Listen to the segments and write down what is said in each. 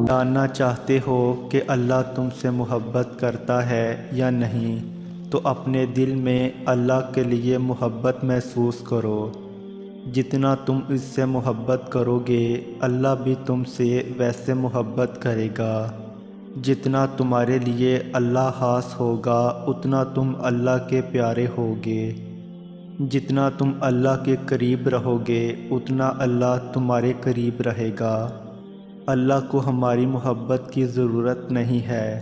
جاننا چاہتے ہو کہ اللہ تم سے محبت کرتا ہے یا نہیں، تو اپنے دل میں اللہ کے لیے محبت محسوس کرو۔ جتنا تم اس سے محبت کرو گے، اللہ بھی تم سے ویسے محبت کرے گا۔ جتنا تمہارے لیے اللہ خاص ہوگا، اتنا تم اللہ کے پیارے ہوگے۔ جتنا تم اللہ کے قریب رہو گے، اتنا اللہ تمہارے قریب رہے گا۔ اللہ کو ہماری محبت کی ضرورت نہیں ہے۔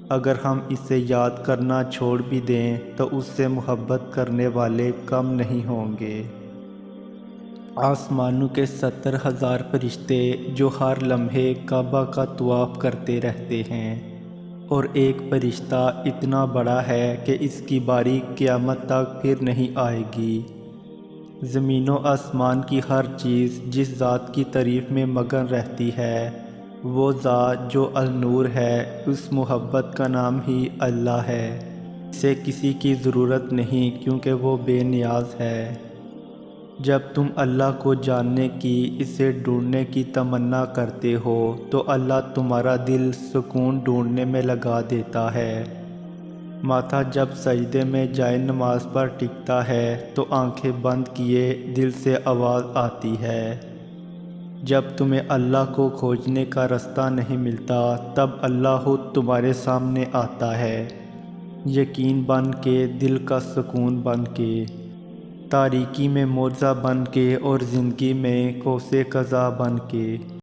اگر ہم اسے یاد کرنا چھوڑ بھی دیں تو اس سے محبت کرنے والے کم نہیں ہوں گے۔ آسمانوں کے 70,000 فرشتے جو ہر لمحے کعبہ کا طواف کرتے رہتے ہیں، اور ایک فرشتہ اتنا بڑا ہے کہ اس کی باری قیامت تک پھر نہیں آئے گی۔ زمین و آسمان کی ہر چیز جس ذات کی تعریف میں مگن رہتی ہے، وہ ذات جو النور ہے، اس محبت کا نام ہی اللہ ہے۔ اسے کسی کی ضرورت نہیں کیونکہ وہ بے نیاز ہے۔ جب تم اللہ کو جاننے کی، اسے ڈھونڈنے کی تمنا کرتے ہو، تو اللہ تمہارا دل سکون ڈھونڈنے میں لگا دیتا ہے۔ ماتھا جب سجدے میں جائے نماز پر ٹکتا ہے تو آنکھیں بند کیے دل سے آواز آتی ہے۔ جب تمہیں اللہ کو کھوجنے کا رستہ نہیں ملتا، تب اللہ خود تمہارے سامنے آتا ہے، یقین بن کے، دل کا سکون بن کے، تاریکی میں معجزہ بن کے اور زندگی میں قوس قزح بن کے۔